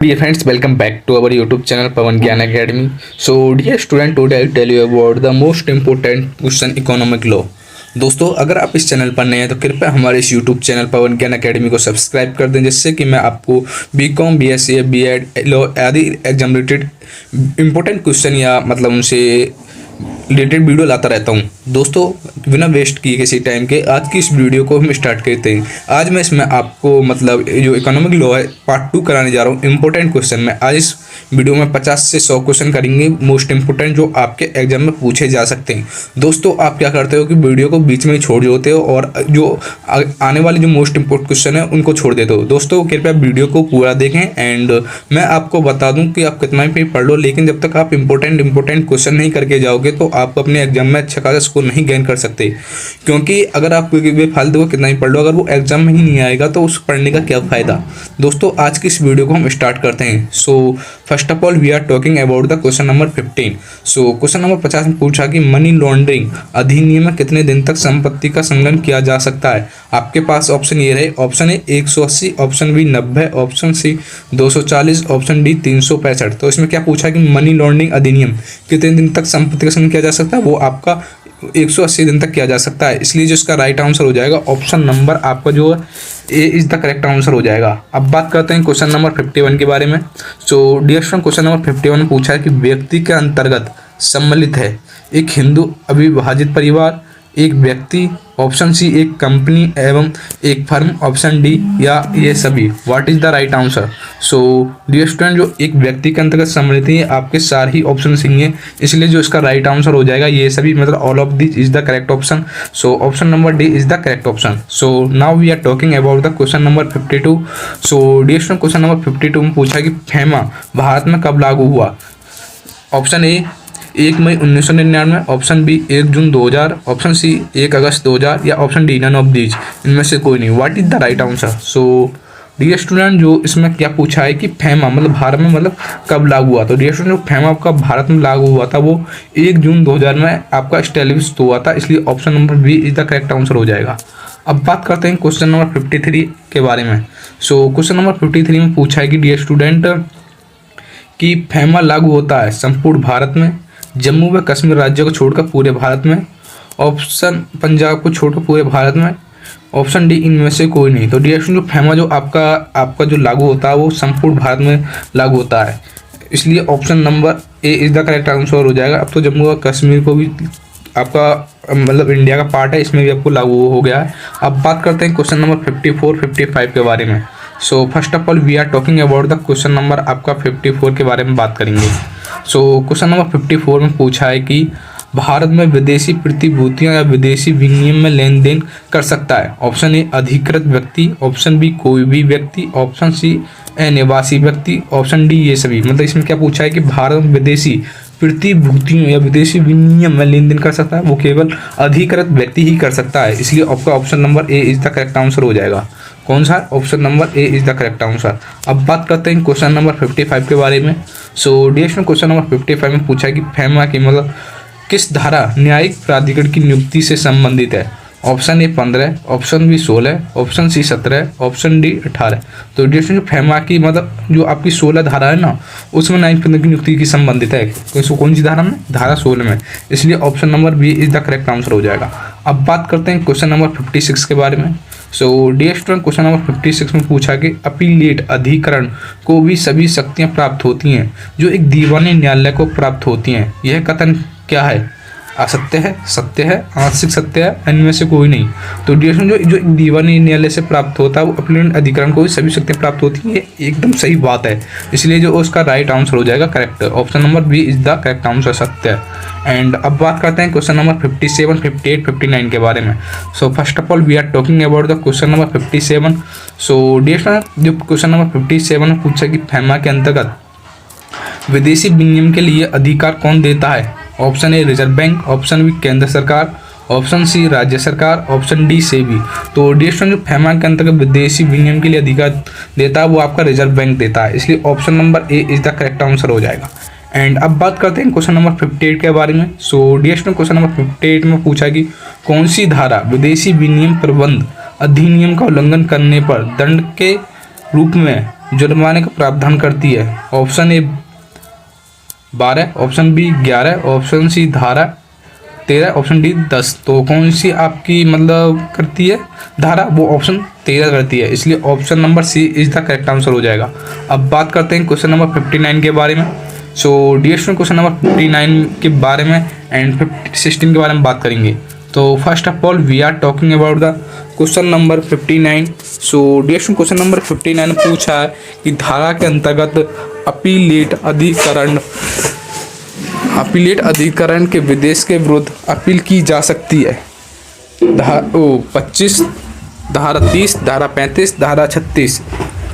Dear friends, welcome back to our YouTube channel Pawan Gyan Academy. So, dear student, today I'll tell you about the most important question economic law. दोस्तों, अगर आप इस channel पर नए हैं तो कृपया हमारे इस YouTube चैनल पवन ज्ञान अकेडमी को सब्सक्राइब कर दें, जिससे कि मैं आपको बीकॉम, बीएससी, बीएड, लॉ आदि एग्जाम रिलेटेड इंपॉर्टेंट क्वेश्चन या मतलब उनसे रिलेटेड वीडियो लाता रहता हूं। दोस्तों, बिना वेस्ट किए किसी टाइम के आज की इस वीडियो को हम स्टार्ट करते हैं। आज मैं इसमें आपको मतलब जो इकोनॉमिक लॉ है पार्ट 2 कराने जा रहा हूं। इंपॉर्टेंट क्वेश्चन में आज इस वीडियो में 50 से 100 क्वेश्चन करेंगे, मोस्ट इंपोर्टेंट जो आपके एग्जाम में पूछे जा सकते हैं। दोस्तों, आप क्या करते हो कि वीडियो को बीच में ही छोड़ देते हो और जो आने वाले जो मोस्ट इंपोर्टेंट क्वेश्चन है उनको छोड़ देते हो। दोस्तों, कृपया वीडियो को पूरा देखें एंड मैं आपको बता दूं कि आप कितना भी पढ़ लो, लेकिन जब तक आप इंपॉर्टेंट क्वेश्चन नहीं करके जाओगे तो आप अपने एग्जाम में अच्छा खासा स्कोर नहीं गेन कर सकते। क्योंकि अगर आप बेफालतू को कितना ही पढ़ लो, अगर वो एग्जाम में ही नहीं आएगा तो उस पढ़ने का क्या फायदा। दोस्तों, आज की इस वीडियो को हम स्टार्ट करते हैं। So first of all we are talking about the question number 15। So question number 50 में पूछा कि मनी लॉन्ड्रिंग अधिनियम में कितने दिन तक संपत्ति का संग्रहण किया जा सकता है। आपके पास ऑप्शन ये रहे, option A 180, option B 90, option C 240, option D 365। तो इसमें क्या पूछा कि मनी लॉन्ड्रिंग अधिनियम कितने दिन तक संपत्ति का संग्रहण किया जा सकता है, वो आपका 180 दिन तक किया जा सकता है। इसलिए जो इसका राइट आंसर हो जाएगा ऑप्शन नंबर आपका जो है ए इज द करेक्ट आंसर हो जाएगा। अब बात करते हैं क्वेश्चन नंबर 51 के बारे में। So dear student, question number 51 में पूछा है कि व्यक्ति के अंतर्गत सम्मिलित है एक हिंदू अविभाजित परिवार, एक व्यक्ति, ऑप्शन सी एक कंपनी एवं एक फर्म, ऑप्शन डी या ये सभी। What is the right answer. So dear student, जो एक व्यक्ति के अंतर्गत सम्मिलित है आपके सारे ही ऑप्शन सही है, इसलिए जो इसका राइट आंसर हो जाएगा ये सभी, मतलब all of this is the correct option. So option number D is the correct option. So now we are talking about the question number 52। So dear student, question number 52 में पूछा कि FEMA Bharat में कब लागू हुआ। ऑप्शन ए 1 मई 1999, option B 1 जून 2000, option C 1 अगस्त 2000 या option D none of these, इनमें से कोई नहीं। What is the right answer. So dear student, जो इसमें क्या पूछा है कि फेमा मतलब भारत में मतलब कब लागू हुआ। तो डियर स्टूडेंट, जो फेमा आपका भारत में लागू हुआ था वो 1 जून 2000 में आपका एस्टेब्लिश हुआ था, इसलिए option number B is the correct answer हो जाएगा। अब बात करते हैं क्वेश्चन नंबर 53 के बारे में। सो क्वेश्चन नंबर 53 में पूछा है कि डियर स्टूडेंट कि फेमा लागू होता है संपूर्ण भारत में, जम्मू व कश्मीर राज्य को छोड़कर पूरे भारत में, ऑप्शन पंजाब को छोड़कर पूरे भारत में, ऑप्शन डी इनमें से कोई नहीं। तो डियर स्टूडेंट, जो फेमा जो आपका जो लागू होता है वो संपूर्ण भारत में लागू होता है, इसलिए option number A is the correct answer हो जाएगा। अब तो जम्मू व कश्मीर को भी आपका मतलब इंडिया का पार्ट है, इसमें भी आपको लागू हो गया है। अब बात करते हैं क्वेश्चन नंबर 54-55 के बारे में। So first of all we are talking about the question number आपका 54 के बारे में बात करेंगे। सो क्वेश्चन नंबर 54 में पूछा है कि भारत में विदेशी प्रतिभूतियां या विदेशी विनिमय में लेन देन कर सकता है। ऑप्शन ए अधिकृत व्यक्ति, ऑप्शन बी कोई भी व्यक्ति, ऑप्शन सी अनिवासी व्यक्ति, ऑप्शन डी ये सभी। मतलब इसमें क्या पूछा है कि भारत में विदेशी प्रतिभूतियों या विदेशी विनिमय में लेन देन कर सकता है, वो केवल अधिकृत व्यक्ति ही कर सकता है, इसलिए आपका option number A is the correct answer हो जाएगा। कौन सा? Option number A is the correct answer. अब बात करते हैं क्वेश्चन नंबर 55 के बारे में। सो डियर क्वेश्चन नंबर 55 में पूछा है कि फेमा की मतलब किस धारा न्यायिक प्राधिकरण की नियुक्ति से संबंधित है। Option A 15, option B 16, option C 17, option D 18। तो डियर जो फेमा की मतलब जो आपकी 16 धारा है ना, उसमें न्यायिक प्राधिकरण की नियुक्ति की संबंधित है। कौन सी धारा में? धारा 16 में, इसलिए option number B is the correct answer हो जाएगा। अब बात करते हैं क्वेश्चन नंबर 56 के बारे में। So dear student, question number 56 में पूछा कि अपीलेट अधिकरण को भी सभी शक्तियां प्राप्त होती हैं जो एक दीवानी न्यायालय को प्राप्त होती हैं। यह कथन क्या है? असत्य है, सत्य है, आंशिक सत्य है, इनमें से कोई नहीं। तो डियर स्टूडेंट, जो एक दीवानी न्यायालय से प्राप्त होता है वो अपीलेट अधिकरण को भी सभी शक्तियां प्राप्त होती हैं, ये एकदम सही बात है, इसलिए जो उसका राइट आंसर हो जाएगा correct. Option number B is the correct answer, सत्य है। एंड अब बात करते हैं क्वेश्चन नंबर 57, 58, 59 के बारे में। So first of all we are talking about the question number 57। So dear student, जो क्वेश्चन नंबर 57 में पूछा कि फेमा के अंतर्गत विदेशी विनिमय के लिए अधिकार कौन देता है। Option A reserve bank, option B केंद्र सरकार, ऑप्शन सी राज्य सरकार, ऑप्शन डी सेबी। तो डियर स्टूडेंट, जो फेमा के अंतर्गत विदेशी विनिमय के लिए अधिकार देता है वो आपका रिजर्व बैंक देता है, इसलिए option number A is the correct answer हो जाएगा। एंड अब बात करते हैं क्वेश्चन नंबर 58 के बारे में। So dear student, question number 58 में पूछा कि कौन सी धारा विदेशी विनिमय प्रबंध अधिनियम का उल्लंघन करने पर दंड के रूप में जुर्माने का प्रावधान करती है? Option A 12, option B 11, option C धारा 13, ऑप्शन डी 10। तो कौन सी आपकी मतलब करती है धारा? वो ऑप्शन 13 करती है, इसलिए option number C is the correct answer हो जाएगा। अब बात करते हैं क्वेश्चन नंबर 59 के बारे में। So dear student, question number 59 के बारे में एंड 16 के बारे में बात करेंगे। तो first of all we are talking about the question number 59। So dear student, question number 59 पूछा है कि धारा के अंतर्गत अपीलेट अधिकरण के विदेश के विरुद्ध अपील की जा सकती है। 25, धारा 30, धारा 35, धारा 36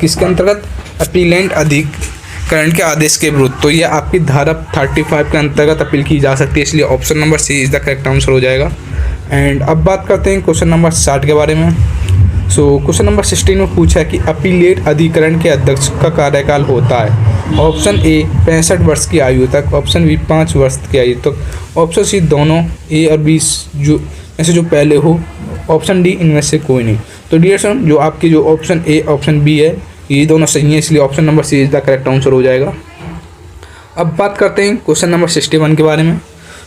किसके अंतर्गत? अपीलेंट अधिकरण के आदेश के विरुद्ध। तो ये आपकी धारा 35 के अंतर्गत अपील की जा सकती है, इसलिए option number C is the correct answer हो जाएगा। एंड अब बात करते हैं क्वेश्चन नंबर 60 के बारे में। सो क्वेश्चन नंबर 16 में पूछा है कि अपीलेट अधिकरण के अध्यक्ष का कार्यकाल होता है। ऑप्शन ए 65 वर्ष की आयु तक, ऑप्शन बी 5 वर्ष की आयु तक, ऑप्शन सी दोनों ए और बी जो पहले हो, ऑप्शन डी इनमें से कोई नहीं। तो डियर स्टूडेंट, जो आपकी जो ऑप्शन ए ऑप्शन बी है ये दोनों सही है, इसलिए option number C is the correct answer हो जाएगा। अब बात करते हैं क्वेश्चन नंबर 61 के बारे में।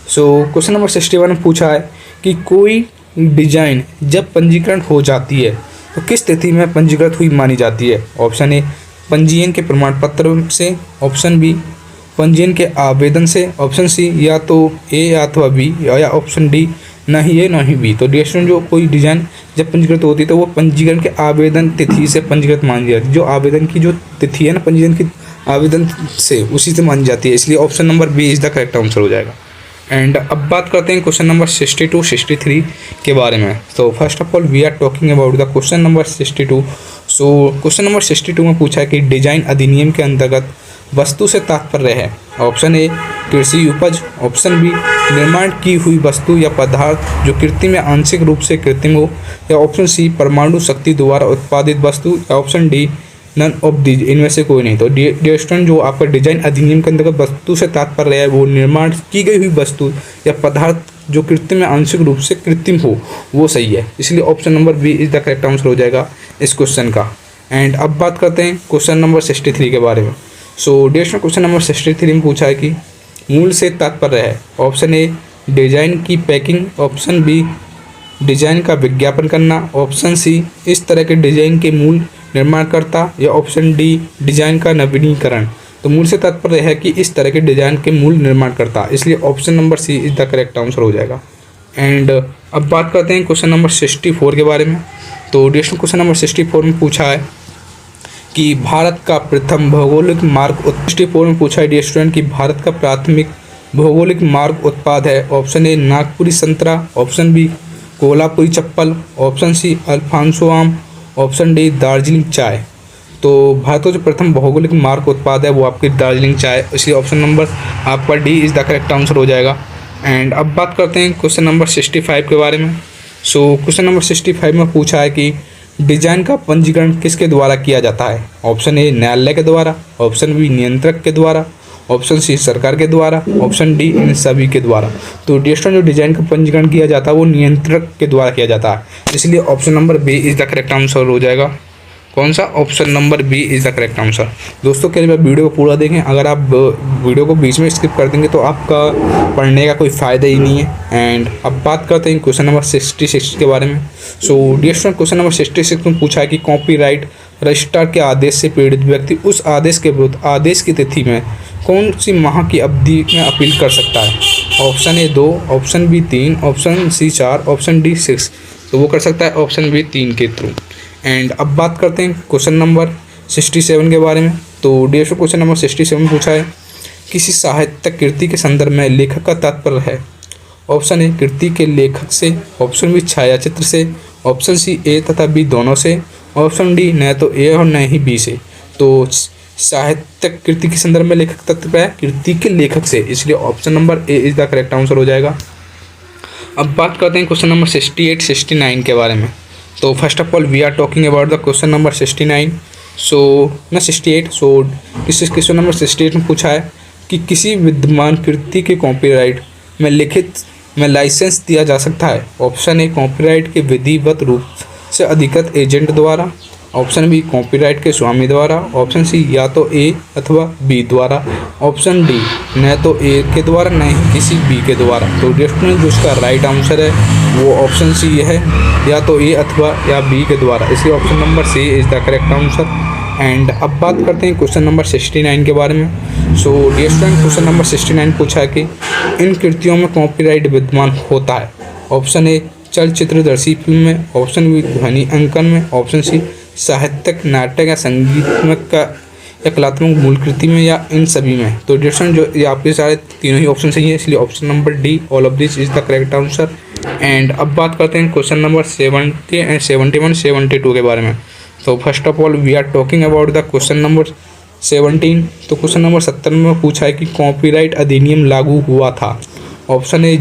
सो क्वेश्चन नंबर 61 में पूछा है कि कोई डिजाइन जब पंजीकरण हो जाती है तो किस तिथि में पंजीकृत हुई मानी जाती है? ऑप्शन ए पंजीयन के प्रमाण पत्र से, ऑप्शन बी पंजीयन के आवेदन से, ऑप्शन सी या तो ए अथवा बी, या ऑप्शन डी नहीं ए नहीं बी। तो डियर स्टूडेंट, जो कोई डिजाइन जब पंजीकृत होती है तो वो पंजीकरण के आवेदन तिथि से पंजीकृत मानी जाती है। जो आवेदन की जो तिथि है ना पंजीकरण की आवेदन से, उसी से मानी जाती है, इसलिए option number B is the correct answer हो जाएगा। एंड अब बात करते हैं क्वेश्चन नंबर 62 63 के बारे में। तो first of all we are talking about the question number 62। So question number 62 में पूछा है कि डिजाइन अधिनियम के अंतर्गत वस्तु से तात्पर्य है। ऑप्शन ए कृषि उपज, ऑप्शन बी निर्माण की हुई वस्तु या पदार्थ जो कृत्रिम या आंशिक रूप से कृत्रिम हो, या ऑप्शन सी परमाणु शक्ति द्वारा उत्पादित वस्तु, या option D none of these, इनमें से कोई नहीं। तो डियर स्टूडेंट, जो आपका डिजाइन अधिनियम के अंतर्गत वस्तु से तात्पर्य है वो निर्माण की गई हुई वस्तु या पदार्थ जो कृत्रिम या आंशिक रूप से कृत्रिम हो, वो सही है, इसलिए option number B is the correct answer हो जाएगा इस क्वेश्चन का। एंड अब बात करते हैं क्वेश्चन नंबर 63 के बारे में। So dear student, question number 63 में पूछा है कि मूल से तात्पर्य है। ऑप्शन ए डिजाइन की पैकिंग, ऑप्शन बी डिजाइन का विज्ञापन करना, ऑप्शन सी इस तरह के डिजाइन के मूल निर्माणकर्ता, या ऑप्शन डी डिजाइन का नवीनीकरण। तो मूल से तात्पर्य है कि इस तरह के डिजाइन के मूल निर्माणकर्ता, इसलिए option number C is the correct answer हो जाएगा। एंड अब बात करते हैं क्वेश्चन नंबर 64 के बारे में। तो डियर क्वेश्चन नंबर 64 में पूछा है कि भारत का प्रथम भौगोलिक मार्ग 64 में पूछा है डियर स्टूडेंट कि भारत का प्राथमिक भौगोलिक मार्ग उत्पाद है। ऑप्शन ए नागपुरी संतरा, ऑप्शन बी कोल्हापुरी चप्पल, ऑप्शन सी अल्फांसो आम, ऑप्शन डी दार्जिलिंग चाय। तो भारत का जो प्रथम भौगोलिक मार्ग उत्पाद है वो आपकी दार्जिलिंग चाय, इसलिए ऑप्शन नंबर आपका D is the correct answer हो जाएगा। एंड अब बात करते हैं क्वेश्चन नंबर 65 के बारे में। सो क्वेश्चन नंबर 65 में पूछा है कि डिजाइन का पंजीकरण किसके द्वारा किया जाता है। ऑप्शन ए न्यायालय के द्वारा, ऑप्शन बी नियंत्रक के द्वारा, ऑप्शन सी सरकार के द्वारा, ऑप्शन डी इन सभी के द्वारा। तो डियर स्टूडेंट, जो डिजाइन का पंजीकरण किया जाता है वो नियंत्रक के द्वारा किया जाता है, इसलिए option number B is the correct answer हो जाएगा। कौन सा? Option number B is the correct answer. दोस्तों के लिए वीडियो को पूरा देखें, अगर आप वीडियो को बीच में स्किप कर देंगे तो आपका पढ़ने का कोई फ़ायदा ही नहीं है। एंड अब बात करते हैं क्वेश्चन नंबर 66 के बारे में। So dear student, question number 66 में पूछा है कि कॉपीराइट रजिस्ट्रार के आदेश से पीड़ित व्यक्ति उस आदेश के विरुद्ध आदेश की तिथि में कौन सी माह की अवधि में अपील कर सकता है। Option A 2, option B 3, option C 4, option D 6। तो वो कर सकता है ऑप्शन बी 3 के थ्रू। एंड अब बात करते हैं क्वेश्चन नंबर 67 के बारे में। तो डियर क्वेश्चन नंबर 67 पूछा है किसी साहित्यिक कृति के संदर्भ में लेखक का तात्पर्य है। ऑप्शन ए कृति के लेखक से, ऑप्शन बी छायाचित्र से, ऑप्शन सी ए तथा बी दोनों से, ऑप्शन डी न तो ए और न ही बी से। तो साहित्यिक कृति के संदर्भ में लेखक तात्पर्य है कृति के लेखक से, इसलिए option number A is the correct answer हो जाएगा। अब बात करते हैं क्वेश्चन नंबर 68 69 के बारे में। तो first of all we are talking about the question number 69। So ना 68। सो इस क्वेश्चन नंबर 68 में पूछा है कि किसी विद्यमान कृति के कॉपीराइट में लिखित में लाइसेंस दिया जा सकता है। ऑप्शन ए कॉपीराइट के विधिवत रूप से अधिकृत एजेंट द्वारा, ऑप्शन बी कॉपीराइट के स्वामी द्वारा, ऑप्शन सी या तो ए अथवा बी द्वारा, ऑप्शन डी न तो ए के द्वारा न ही किसी बी के द्वारा। तो डियर स्टूडेंट जो इसका राइट आंसर है वो ऑप्शन सी है, या तो ए अथवा या बी के द्वारा, इसलिए option number C is the correct answer. And अब बात करते हैं क्वेश्चन नंबर 69 के बारे में। So dear student question number 69 पूछा है कि इन कृतियों में कॉपीराइट विद्यमान होता है। ऑप्शन ए चलचित्रदर्शी फिल्म में, ऑप्शन बी ध्वनि अंकन में, ऑप्शन सी साहित्यिक नाटक या संगीतमक का या कलात्मक मूल कृति में, या इन सभी में। तो डियर स्टूडेंट जो ये आपके सारे तीनों ही ऑप्शन सही है, इसलिए option number D all of this is the correct answer. And अब बात करते हैं क्वेश्चन नंबर 70 एंड 71 72 के बारे में। तो first of all we are talking about the question number 17। तो क्वेश्चन नंबर 70 में पूछा है कि कॉपीराइट अधिनियम लागू हुआ था। ऑप्शन ए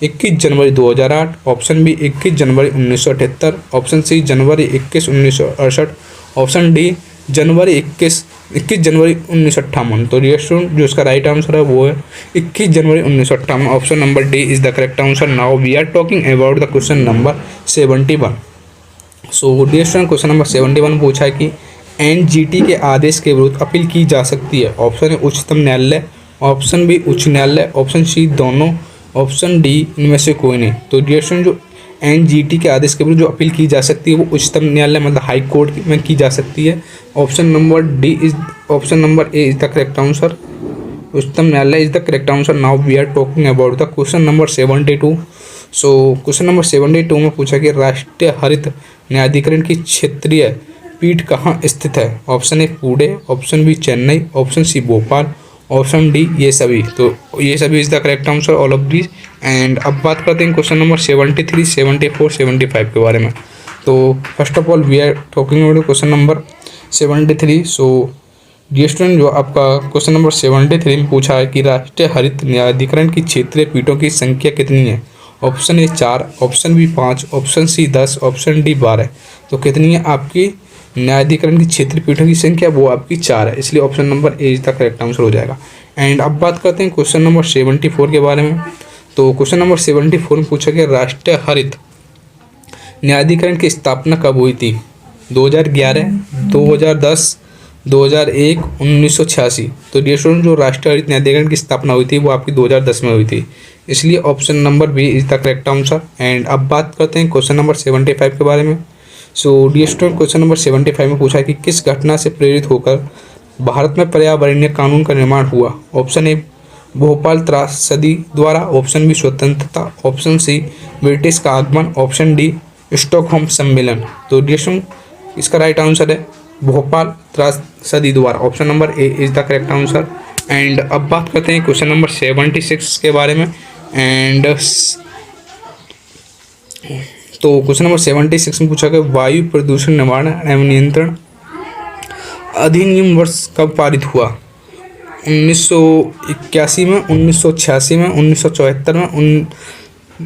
21 जनवरी 2008, ऑप्शन बी 21 जनवरी 1978, ऑप्शन सी जनवरी 21 1968, ऑप्शन डी जनवरी 21 जनवरी 1958। तो डियर स्टूडेंट जो इसका राइट आंसर है वो है 21 जनवरी 1958। Option number D is the correct answer. Now we are talking about the question number 71। So dear student question number 71 पूछा है कि एनजीटी के आदेश के विरुद्ध अपील की जा सकती है। ऑप्शन ए उच्चतम न्यायालय, ऑप्शन बी उच्च न्यायालय, ऑप्शन सी दोनों, ऑप्शन डी इनमें से कोई नहीं। तो डियर स्टूडेंट जो एनजीटी के आदेश के विरुद्ध जो अपील की जा सकती है वो उच्चतम न्यायालय मतलब हाई कोर्ट में की जा सकती है। Option number A is the correct answer. उच्चतम न्यायालय is the correct answer. Now we are talking about the question number 72। So question number 72 में पूछा कि राष्ट्रीय हरित न्यायाधिकरण की क्षेत्रीय पीठ कहाँ स्थित है। Option A Pune, option B Chennai, option C Bhopal, option D ये सभी। तो ये सभी is the correct answer all of these. And अब बात करते हैं क्वेश्चन नंबर 73, 74, 75 के बारे में। तो first of all we are talking about question number 73। So dear student जो आपका क्वेश्चन नंबर 73 में पूछा है कि राष्ट्रीय हरित न्यायाधिकरण की क्षेत्रीय पीठों की संख्या कितनी है। Option A 4, option B 5, option C 10, option D 12। तो कितनी है आपकी न्यायाधिकरण की क्षेत्रीय पीठों की संख्या, वो आपकी 4 है, इसलिए option number A is the correct answer हो जाएगा। एंड अब बात करते हैं क्वेश्चन नंबर 74 के बारे में। तो क्वेश्चन नंबर 74 में पूछा गया राष्ट्रीय हरित न्यायाधिकरण की स्थापना कब हुई थी। 2011, 2010, 2001, 1986। तो डियर स्टूडेंट जो राष्ट्रीय हरित न्यायाधिकरण की स्थापना हुई थी वो आपकी 2010 में हुई थी, इसलिए option number B is the correct answer. And अब बात करते हैं क्वेश्चन नंबर 75 के बारे में। So dear student question number 75 में पूछा है कि किस घटना से प्रेरित होकर भारत में पर्यावरणीय कानून का निर्माण हुआ। ऑप्शन ए भोपाल त्रासदी द्वारा, ऑप्शन बी स्वतंत्रता, ऑप्शन सी ब्रिटिश का आगमन, ऑप्शन डी स्टॉकहोम सम्मेलन। तो डियर स्टूडेंट इसका राइट आंसर है भोपाल त्रासदी द्वारा। Option number A is the correct answer. And अब बात करते हैं क्वेश्चन नंबर 76 के बारे में। एंड तो क्वेश्चन नंबर 76 में पूछा गया वायु प्रदूषण निवारण एवं नियंत्रण अधिनियम वर्ष कब पारित हुआ। 1981 में, 1986 में, 1974 में,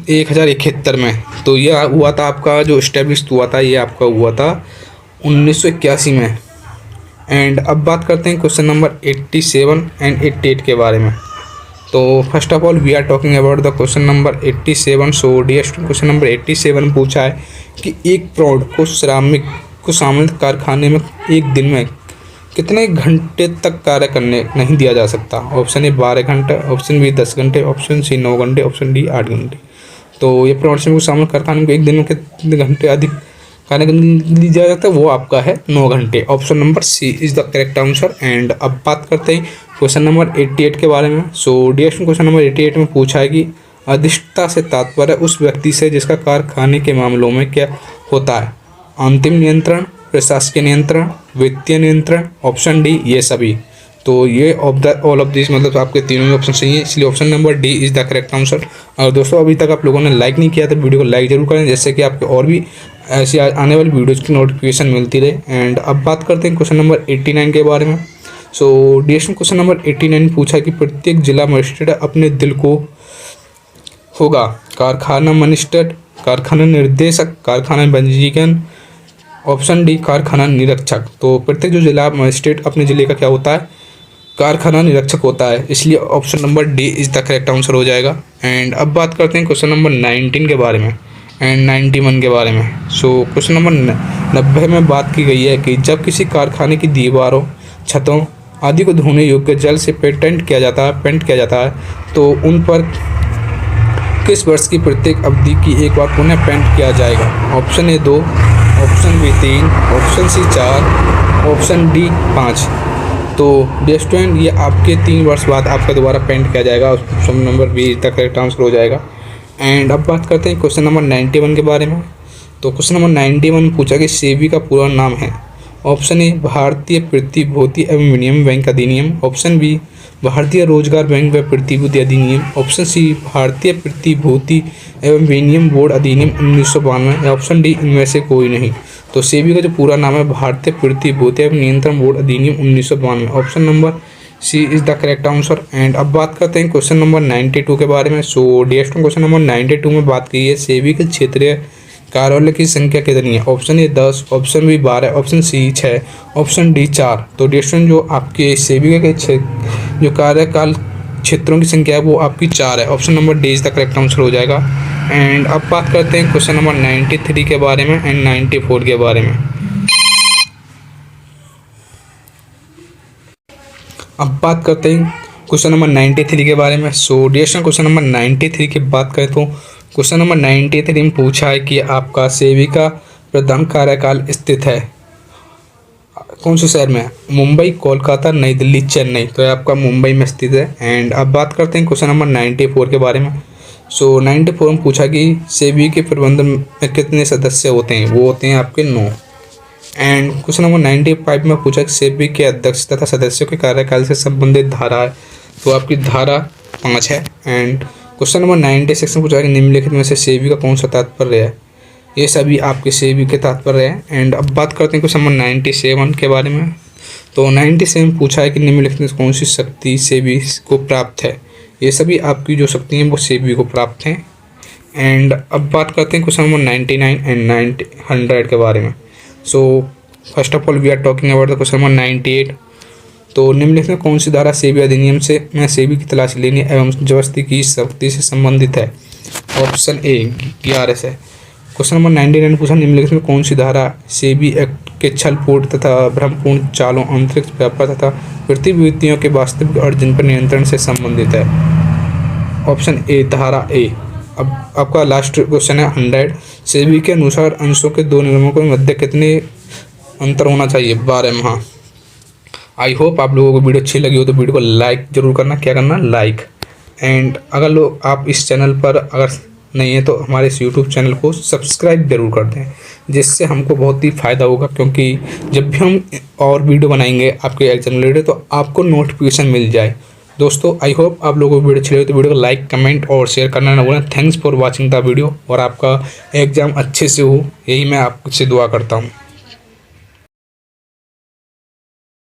1071 में। तो यह हुआ था आपका जो इस्टेब्लिश हुआ था, ये आपका हुआ था 1981 में। एंड अब बात करते हैं क्वेश्चन नंबर 87 एंड 88 के बारे में। तो first of all we are talking about the question number 87। So dear student question number 87 पूछा है कि एक प्रौढ़ को श्रमिक को सामूहिक कारखाने में एक दिन में कितने घंटे तक कार्य करने नहीं दिया जा सकता। ऑप्शन ए 12 घंटे, ऑप्शन बी 10 घंटे, ऑप्शन सी 9 घंटे, ऑप्शन डी 8 घंटे। तो ये प्रौढ़ श्रमिक को सामूहिक कारखाने में एक दिन में कितने घंटे अधिक कार्य करने दिया जाता है, वो आपका है 9 घंटे। Option number C is the correct answer. And अब बात करते हैं क्वेश्चन नंबर 88 के बारे में। So dear student question number 88 में पूछा है कि अधिष्ठता से तात्पर्य उस व्यक्ति से जिसका कारखाने के मामलों में क्या होता है। अंतिम नियंत्रण, प्रशासकीय नियंत्रण, वित्तीय नियंत्रण, ऑप्शन डी ये सभी। तो ये ऑल ऑफ दिस मतलब आपके तीनों ही ऑप्शन सही है, इसलिए option number D is the correct answer. और दोस्तों अभी तक आप लोगों ने लाइक नहीं किया तो वीडियो को लाइक जरूर करें, जैसे कि आपके और भी ऐसी आने वाली वीडियोज़ की नोटिफिकेशन मिलती रहे। एंड अब बात करते हैं क्वेश्चन नंबर 89 के बारे में। So dear student question number 89 पूछा कि प्रत्येक जिला मजिस्ट्रेट अपने दिल को होगा कारखाना मजिस्ट्रेट, कारखाना निर्देशक, कारखाना पंजीकरण, ऑप्शन डी कारखाना निरीक्षक। तो प्रत्येक जो जिला मजिस्ट्रेट अपने जिले का क्या होता है, कारखाना निरीक्षक होता है, इसलिए option number D is the correct answer हो जाएगा। एंड अब बात करते हैं क्वेश्चन नंबर 19 के बारे में एंड 91 के बारे में। सो क्वेश्चन नंबर 90 में बात की गई है कि जब किसी कारखाने की दीवारों, छतों आदि को धोने योग्य जल से पेंट किया जाता है तो उन पर किस वर्ष की प्रत्येक अवधि की एक बार पुनः पेंट किया जाएगा? Option A 2, option B 3, option C 4, option D 5। तो डियर स्टूडेंट, ये आपके 3 वर्ष बाद आपका दोबारा पेंट किया जाएगा। ऑप्शन नंबर बी इसका करेक्ट आंसर हो जाएगा। एंड अब बात करते हैं क्वेश्चन नंबर 91 के बारे में। तो क्वेश्चन नंबर 91 पूछा कि सेबी का पूरा नाम है। ऑप्शन ए भारतीय प्रतिभूति एवं विनिमय बैंक अधिनियम, ऑप्शन बी भारतीय रोजगार बैंक व प्रतिभूति अधिनियम, ऑप्शन सी भारतीय प्रतिभूति एवं विनिमय बोर्ड अधिनियम 1992 या ऑप्शन डी इनमें से कोई नहीं। तो सेबी का जो पूरा नाम है भारतीय प्रतिभूति एवं नियंत्रण बोर्ड अधिनियम 1992। Option number C is the correct answer. And अब बात करते हैं क्वेश्चन नंबर 92 के बारे में। So dear student, question number 92 में बात की है सेबी के क्षेत्रीय कार्यालय की संख्या कितनी है? Option A 10, option B 12, option C 6, option D 4। तो डियर स्टूडेंट, जो आपके सेबी के जो कार्यकाल क्षेत्रों की संख्या है वो आपकी 4 है। Option number D is the correct answer हो जाएगा। एंड अब बात करते हैं क्वेश्चन नंबर 93 के बारे में एंड 94 के बारे में। अब बात करते हैं क्वेश्चन नंबर 93 के बारे में। So dear student, question number 93 की बात करें तो क्वेश्चन नंबर 93 में पूछा है कि आपका सेबी का प्रधान कार्यकाल स्थित है कौन से शहर में है? मुंबई, कोलकाता, नई दिल्ली, चेन्नई। तो ये आपका मुंबई में स्थित है। एंड अब बात करते हैं क्वेश्चन नंबर 94 के बारे में। सो 94 में पूछा कि सेबी के प्रबंधन में कितने सदस्य होते हैं? वो होते हैं आपके 9। एंड क्वेश्चन नंबर 95 में पूछा कि सेबी के अध्यक्ष तथा सदस्यों के कार्यकाल से संबंधित धारा है, तो आपकी धारा 5 है। एंड क्वेश्चन नंबर 96 में पूछा कि निम्नलिखित में से सेबी का कौन सा तात्पर्य है? ये सभी आपके सेबी के तात्पर्य है। एंड अब बात करते हैं क्वेश्चन नंबर 97 के बारे में। तो 97 पूछा है कि निम्नलिखित में कौन सी शक्ति सेबी को प्राप्त है? ये सभी आपकी जो शक्ति हैं वो सेबी को प्राप्त हैं। एंड अब बात करते हैं क्वेश्चन नंबर 99 एंड 100 के बारे में। So first of all we are talking about the question number 98। तो निम्नलिखित में कौन सी धारा सेबी अधिनियम से सेबी की तलाशी लेने एवं जबरदस्ती की शक्ति से संबंधित है? ऑप्शन ए 11 है। क्वेश्चन नंबर 99 पूछा निम्नलिखित में कौन सी धारा सेबी एक्ट के छलपूर्ण तथा भ्रमपूर्ण चालों, अंतरिक्ष व्यापार तथा प्रतिभूतियों के वास्तविक अर्जन पर नियंत्रण से संबंधित है? ऑप्शन ए धारा ए। अब आपका लास्ट क्वेश्चन है 100। सेबी के अनुसार अंशों के 2 निगमों के मध्य कितने अंतर होना चाहिए? 12 माह। आई होप आप लोगों को वीडियो अच्छी लगी हो तो वीडियो को लाइक जरूर करना। क्या करना? लाइक। एंड अगर लोग आप इस चैनल पर अगर नहीं है तो हमारे इस यूट्यूब चैनल को सब्सक्राइब जरूर कर दें, जिससे हमको बहुत ही फ़ायदा होगा, क्योंकि जब भी हम और वीडियो बनाएंगे आपके एग्जाम रिलेटेड तो आपको नोटिफिकेशन मिल जाए। दोस्तों, आई होप आप लोगों को वीडियो अच्छी लगी तो वीडियो को लाइक, कमेंट और शेयर करना ना भूलें। Thanks for watching the video और आपका एग्ज़ाम अच्छे से हो, यही मैं आपसे दुआ करता हूँ।